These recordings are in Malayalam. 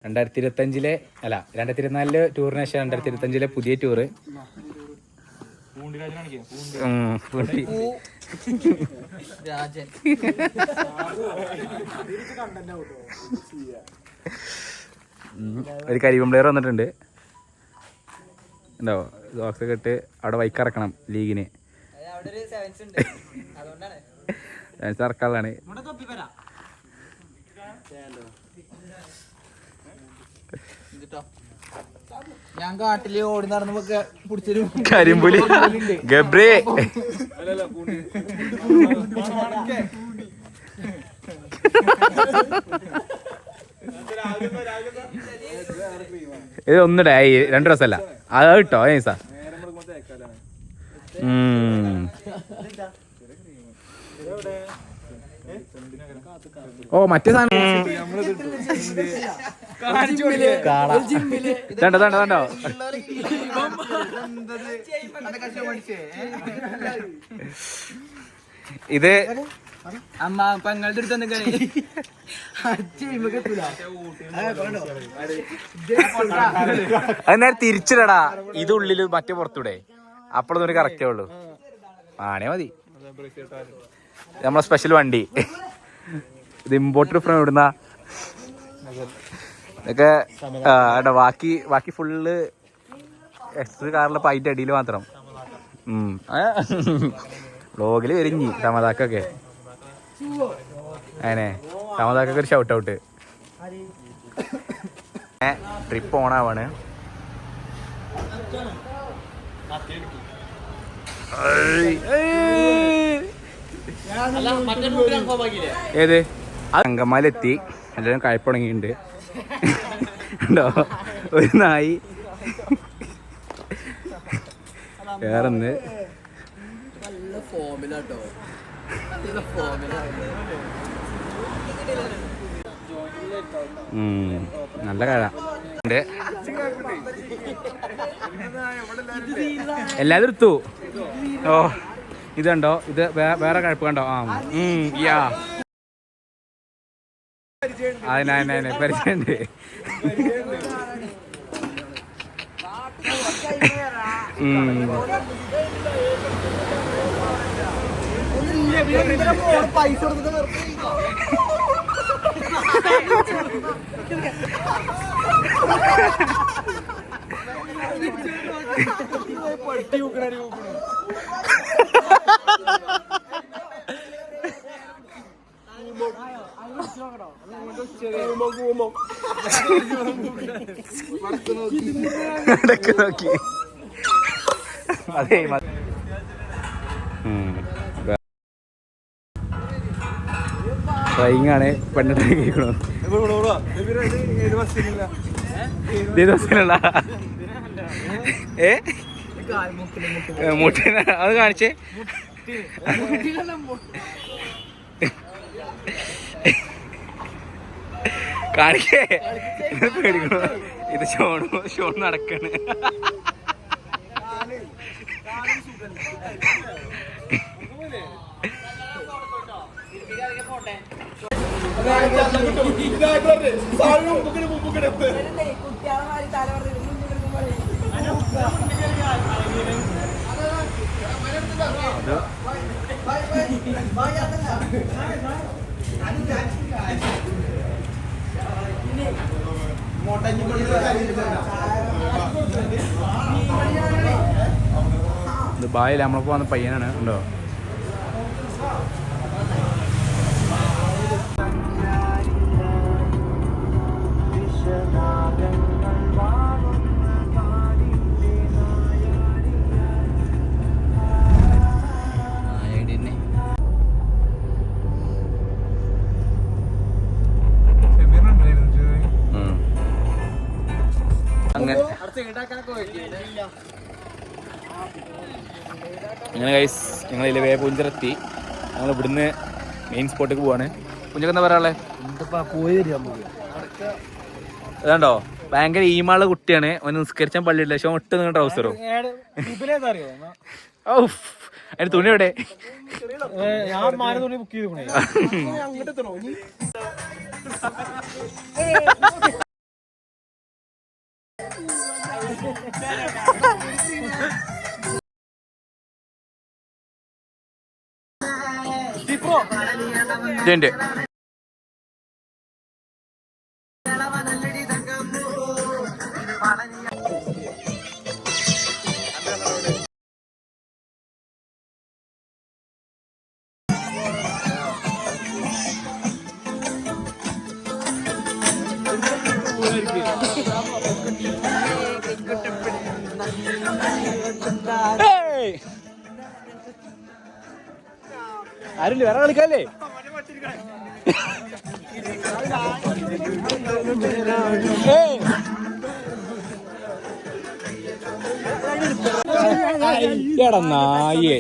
2024 അല്ല 2024 ടൂറിന് ശേഷം 2025 പുതിയ ടൂറ്. ഒരു കരിവം പ്ലെയർ വന്നിട്ടുണ്ട്. ഉണ്ടോ ബോക്സൊക്കെ ഇട്ട് അവിടെ വൈക്കിറക്കണം ലീഗിന്. ഇറക്കാനുള്ളതാണ്. ഞാൻ കാട്ടില് ഓടി നടന്നപ്പോ പിടിച്ചൊരു കരിമ്പുലി ഗബ്രേ. ഇത് ഒന്നിട 2 ദിവസമല്ല അത് കിട്ടോ സാ. ഓ മറ്റേ സാധനം കണ്ടോ ഇത് അമ്മ പെങ്ങളുടെ അടുത്ത് അത് നേരെ തിരിച്ചിടടാ. ഇത് ഉള്ളില് മറ്റേ പുറത്തൂടെ അപ്പോഴൊന്നും കറക്റ്റേ ഉള്ളൂ. ആണേ മതി. നമ്മളെ സ്പെഷ്യൽ വണ്ടി ഇത് ഇമ്പോർട്ടഡ് ഫ്രം ഇവിടുന്ന ഇതൊക്കെ. ബാക്കി ഫുള്ള് എക്സ് കാറിലെ പൈൻ്റെ അടിയിൽ മാത്രം. വ്ലോഗിൽ വരിഞ്ഞി സമതാക്കൊക്കെ. അങ്ങനെ സമതാക്കൊക്കെ ഒരു ഷൗട്ട് ഔട്ട്. ട്രിപ്പ് ഓണാവാണ്. ഏത് അങ്കമാലെത്തി. എല്ലാവരും കഴപ്പുടങ്ങിയിട്ടുണ്ട്. ഉണ്ടോ ഒരു നായി വേറൊന്ന്. നല്ല കഴ ഉണ്ട്. എല്ലാവരും എടുത്തു. ഓ ഇത് കണ്ടോ, ഇത് വേറെ കഴപ്പ് കണ്ടോ? യാ അതിനെ പരിചയമുണ്ട്. പൈസ നോക്കി അതെ. ട്രൈങ്ങാണ്. പെണ്ണിട്ട് കേൾക്കണോ ദിവസത്തിനുള്ള മുട്ടിന അത് കാണിച്ചേ. കാണിക്കേ പേടിക്കണോ? ഇത് ഷോൺ നടക്കാണ്. ദുബായിൽ നമ്മളിപ്പോ വന്ന പയ്യനാണ്. ഉണ്ടോ അങ്ങനെ ഗൈസ് ഞങ്ങളില്ലേ പൂഞ്ചിറെത്തി. ഞങ്ങൾ ഇവിടുന്ന് മെയിൻ സ്പോട്ടിലേക്ക് പോവാണ്. കുഞ്ഞൊക്കെ എന്താ പറയാളെ? അതുണ്ടോ ഭയങ്കര ഈമാള് കുട്ടിയാണ്. അവന് നിസ്കരിച്ചാൻ പള്ളിയില്ല. പക്ഷെ ഇട്ട് നിങ്ങൾ ട്രൗസറോ അതിന് തുണി എവിടെ? ഇതുണ്ട്. ആരുണ്ട് വേറെ കളിക്കാല്ലേ? എടാ നായേ.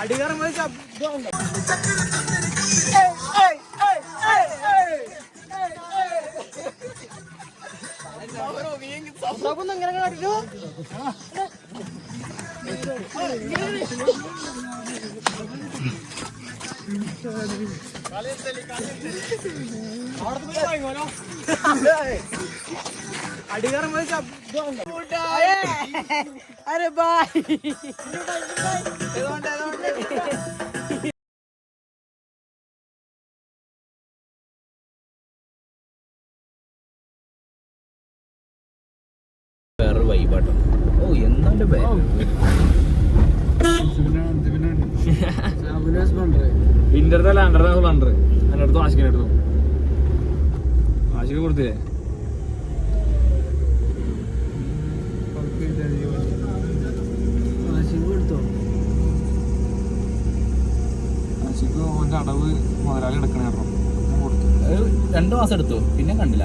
അടികാരം ശബ്ദം ഇങ്ങനെ കാട്ടിട്ടു. അടികാരം ശബ്ദം. അരെ ബായ്. വേറൊരു വൈബാട്ടോ. ഓ എന്നാണ്ട് ഇന്റർത്തെ ലാൻഡർ അണ്ടർ എൻ്റെ അടുത്ത് ആശിക്കിനെ എടുത്തു. ആശിക്ക് കൊടുത്തില്ലേ? ആശിക്ക് ഓൻ്റെ അടവ് മുതലാളി എടുക്കണേ പറഞ്ഞു. 2 മാസം എടുത്തു, പിന്നെ കണ്ടില്ല.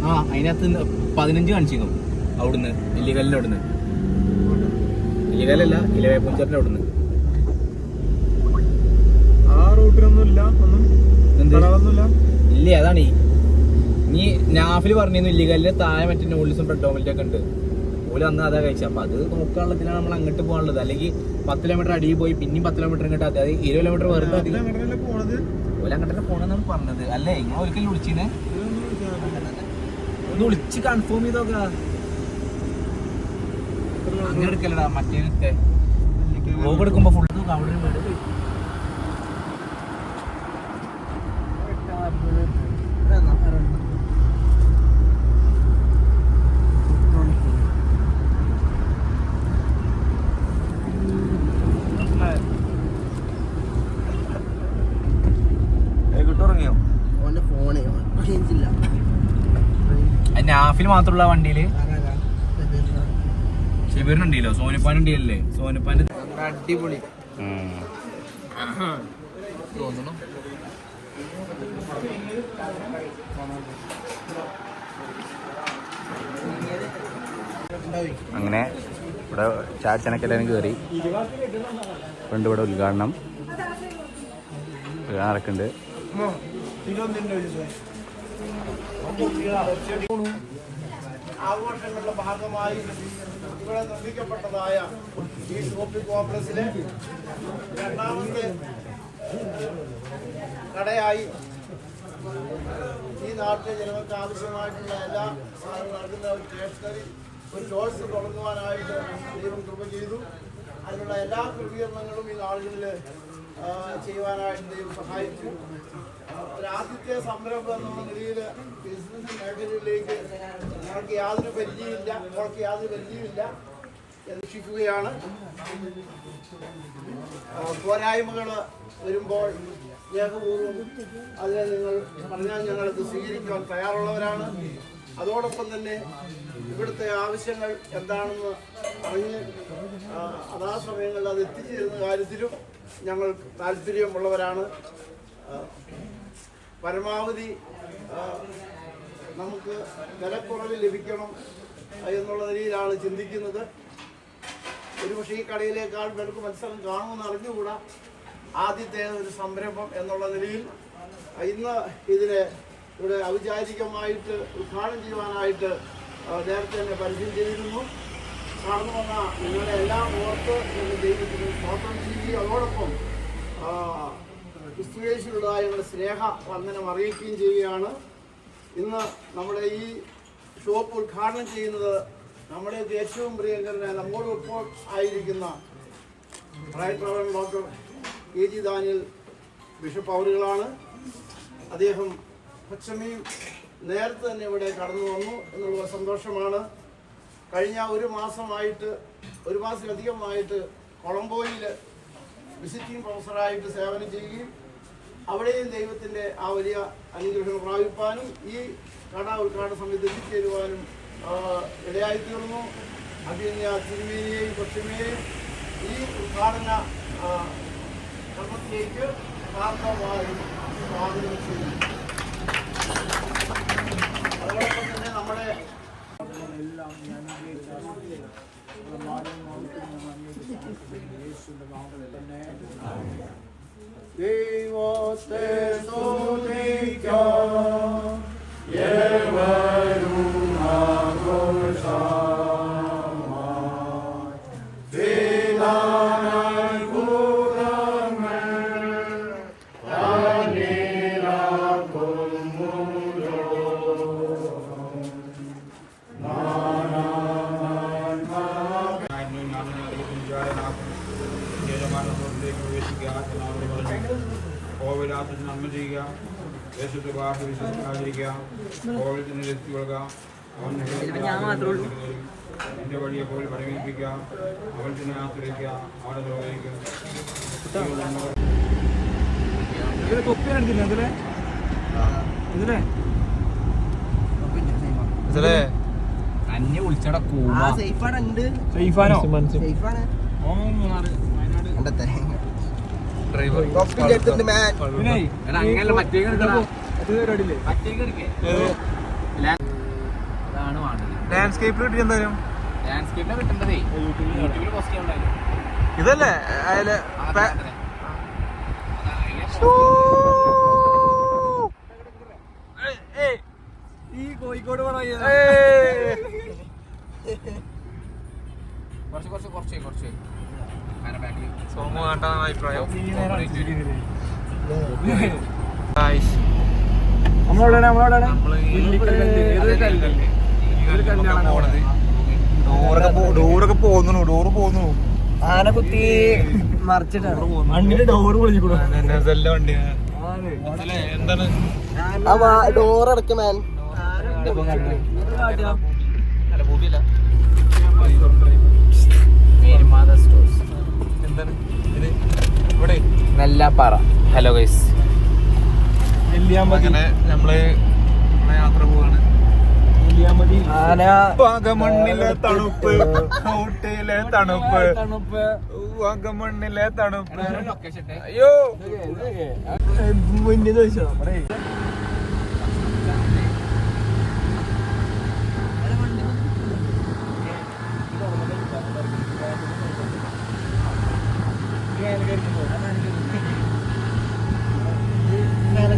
ആ അതിനകത്ത് 15 കാണിച്ചിരുന്നു അവിടുന്ന് ഇല്ലികലിൻ്റെ അവിടുന്ന്. ഇല്ലികലല്ല, ഇലവേപ്പൂഞ്ചറിൻ്റെ അവിടുന്ന്. ഇല്ല അതാണ് നീ നാഫില് പറഞ്ഞിരുന്നു ഇല്ലികലിന് താഴെ മറ്റേ നൂഡിൽസും ബ്രെഡ് ഓമലറ്റ് ഒക്കെ ഉണ്ട്. ഓല് അന്ന് അതാ കഴിച്ചത്. അപ്പൊ അത് നോക്കാനുള്ളതിനാണ് നമ്മൾ അങ്ങോട്ട് പോകാനുള്ളത്. അല്ലെങ്കിൽ 10 കിലോമീറ്റർ അടിയിൽ പോയി പിന്നെയും 10 കിലോമീറ്റർ ഇങ്ങോട്ട് അതായത് 20 കിലോമീറ്റർ വെറുതെ ഓല അങ്ങോട്ട് പോണെന്നാണ് പറഞ്ഞത്. അല്ലേ നിങ്ങൾ ഒരിക്കലും വിളിച്ചിനെ ഒന്ന് വിളിച്ച് കൺഫേം ചെയ്തോക്ക. അങ്ങനെ എടുക്കല്ലടാ മറ്റേ റോബ് എടുക്കുമ്പോ ഫുൾ അവിടെ കിട്ടുറങ്ങിയോ? നാഫിൽ മാത്രമുള്ള വണ്ടിയില് അജ്മീറിനുണ്ടല്ലോ, സോനിപ്പാനുണ്ടല്ലേ, സോനിപ്പാന്റെ അടിപൊളി തോന്നുന്നു. അങ്ങനെ ഇവിടെ ചാച്ചനക്കെല്ലാം കയറി പണ്ട് ഇവിടെ ഉദ്ഘാടനം നടക്കുന്നുണ്ട്. ആഘോഷങ്ങളുടെ ഭാഗമായി ഇവിടെ നിർമ്മിക്കപ്പെട്ടതായ ഈ ഷോപ്പിംഗ് കോംപ്ലക്സിലെ രണ്ടാമത്തെ കടയായി ഈ നാട്ടിലെ ജനങ്ങൾക്ക് ആവശ്യമായിട്ടുള്ള എല്ലാ സാധനങ്ങളും നൽകുന്ന ഒരു സ്റ്റേഷനറി ഒരു ഷോപ്സ് തുടങ്ങുവാനായിട്ട് ദൈവം കൃപ ചെയ്തു. അതിനുള്ള എല്ലാ ക്രമീകരണങ്ങളും ഈ നാളുകളിൽ ചെയ്യുവാനായിട്ട് ദൈവം സഹായിച്ചു. ഒരു ആദ്യത്തെ സംരംഭം എന്നുള്ള നിലയിൽ ബിസിനസ് മേഖലയിലേക്ക് ഞങ്ങൾക്ക് യാതൊരു പരിചയമില്ല അന്വേഷിക്കുകയാണ്. പോരായ്മകൾ വരുമ്പോൾ സ്നേഹപൂർവ്വം അതിനെ നിങ്ങൾ പറഞ്ഞാൽ ഞങ്ങളത് സ്വീകരിക്കാൻ തയ്യാറുള്ളവരാണ്. അതോടൊപ്പം തന്നെ ഇവിടുത്തെ ആവശ്യങ്ങൾ എന്താണെന്ന് അറിഞ്ഞ് സമയങ്ങളിൽ അത് എത്തിച്ചേരുന്ന കാര്യത്തിലും ഞങ്ങൾ താല്പര്യമുള്ളവരാണ്. പരമാവധി നമുക്ക് വിലക്കുറവ് ലഭിക്കണം എന്നുള്ള നിലയിലാണ് ചിന്തിക്കുന്നത്. ഒരുപക്ഷെ ഈ കടയിലേക്കാൾ വിലക്ക് മത്സരം കാണുമെന്ന് അറിഞ്ഞുകൂടാ. ആദ്യത്തെ ഒരു സംരംഭം എന്നുള്ള നിലയിൽ ഇന്ന് ഇതിനെ ഇവിടെ ഔപചാരികമായിട്ട് ഉദ്ഘാടനം ചെയ്യുവാനായിട്ട് നേരത്തെ തന്നെ പരിചയം ചെയ്തിരുന്നു. കടന്നു വന്ന നിങ്ങളെ എല്ലാം ഓർത്ത് ദൈവത്തിന് സ്തോത്രം ചെയ്യുകയും അതോടൊപ്പം ക്രിസ്തുയേശുവിനുള്ളതായ ഞങ്ങളുടെ സ്നേഹ വന്ദനം അറിയിക്കുകയും ചെയ്യുകയാണ്. ഇന്ന് നമ്മുടെ ഈ ഷോപ്പ് ഉദ്ഘാടനം ചെയ്യുന്നത് നമ്മുടെയൊക്കെ ഏറ്റവും പ്രിയങ്കരനായ നമ്മോടൊപ്പം ആയിരിക്കുന്ന right reverend doctor KG Daniel bishop അവറുകളാണ്. അദ്ദേഹം പച്ചമയും നേരത്തെ തന്നെ ഇവിടെ കടന്നു വന്നു എന്നുള്ള സന്തോഷമാണ്. കഴിഞ്ഞ ഒരു മാസത്തിലധികമായിട്ട് കൊളംബോയിൽ വിസിറ്റിംഗ് പ്രൊഫസറായിട്ട് സേവനം ചെയ്യുകയും അവിടെയും ദൈവത്തിൻ്റെ ആ വലിയ അനുഗ്രഹം പ്രാപിപ്പാനും ഈ കട ഉദ്ഘാടന സമയത്ത് എത്തിച്ചേരുവാനും ഇടയായിത്തീർന്നു. അഭിനയ തിരുമേനിയെയും പക്ഷിമേയും ഈ ഉദ്ഘാടന കർമ്മത്തിലേക്ക് യഥാർത്ഥമായി സ്വാഗതം ചെയ്യുന്നു. അതോടൊപ്പം തന്നെ നമ്മുടെ ദൈവത്തെ സ്തുതിക്കാം ഏവരും കോവിലാത്തിന് നന്മ ചെയ്യുക, ദേശത്ത് വാക്ക് വിശ്വസിക്കാതിരിക്കുക, കോവിലത്തിന് എത്തി കൊടുക്കുക, എന്റെ വഴിയെ പോയി പരിഗണിപ്പിക്കുക, അവൻ തന്നെ ആശ്രയിക്കുക, അവിടെ ദ്രോഹിക്കുക. അന്നെ വിളിച്ചട ലാൻഡ്സ്കേപ്പ് കിട്ടി എന്തായാലും ലാൻഡ്സ്കേപ്പിനെ കിട്ടണ്ടേ യൂട്യൂബിൽ പോസ്റ്റ് ചെയ്യണ്ടായിരുന്നു. ഇതല്ലേ ഈ കോഴിക്കോട് കുറച്ച് സോമു കാട്ടാൻ അഭിപ്രായം. ഡോറൊക്കെ പോന്നു ആന കുത്തി മറിച്ചിട്ടാണ് വണ്ടിന്റെ ഡോറ് പൊളിച്ചിക്കൂടാ വണ്ടി എന്താണ് ഡോറടക്കം മാൻ നെല്ലാപ്പാറ. ഹലോ ഗൈസ്, അങ്ങനെ നമ്മള് യാത്ര പോവാണ്. ആന വാഗമണ്ണിലെ തണുപ്പ് ഊട്ടിയിലെ തണുപ്പ് വാഗമണ്ണിലെ തണുപ്പ് അയ്യോ മുന്നിൽ ചോദിച്ചോ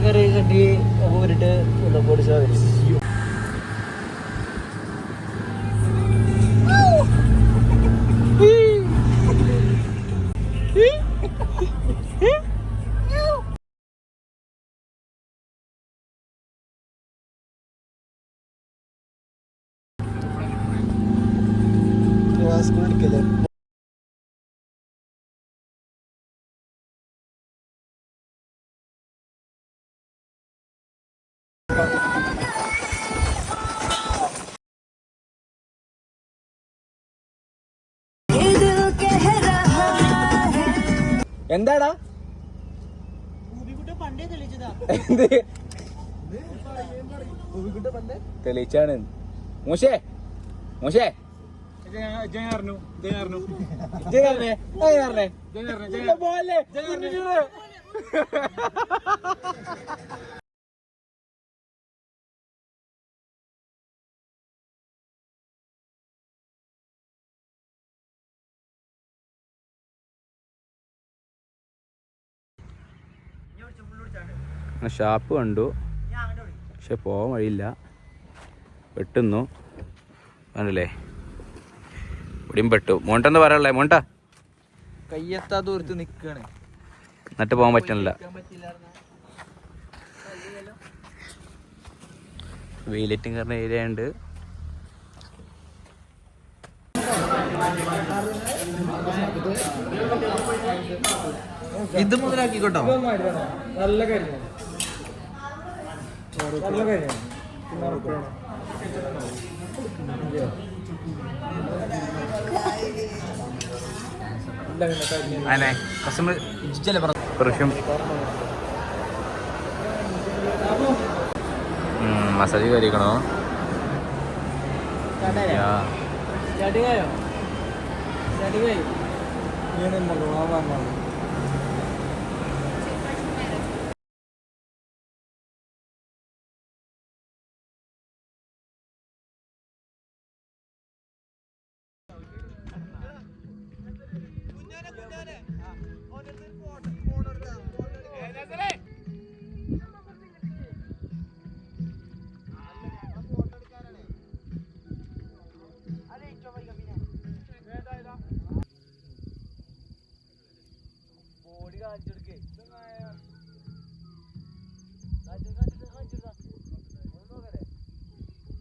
കറി കെട്ടി ഊരിട്ട് പൊടിച്ചാൽ വരും. എടുക്കല്ലേ എന്താടാ എന്ത് തെളിയിച്ചാണ് മോശേ മോശേ പോലെ ഷാപ്പ് കണ്ടു പക്ഷെ പോകാൻ വഴിയില്ല വെട്ടുന്നു കണ്ടില്ലേ ഇവിടെയും പെട്ടു മോണ്ടെന്ന് പറയാനുള്ളേ മോണ്ട കയ്യെത്താ ദൂരത്ത് നിക്കാണ് എന്നിട്ട് പോകാൻ പറ്റണില്ല വെയിലറ്റും കയറുന്ന ഏരിയ ഉണ്ട് ഇത് മുതലാക്കിക്കോട്ടോ നല്ല കാര്യം നല്ല കാര്യം അതെ കസ്റ്റമർ പ്രാവശ്യം മസാജ് കയറിക്കണോ സ്റ്റാർട്ടിങ് ആയോ സ്റ്റാർട്ടിങ് ആയി ഞാനുണ്ടല്ലോ ആ ബോഡി കാണിച്ചെടുക്കേ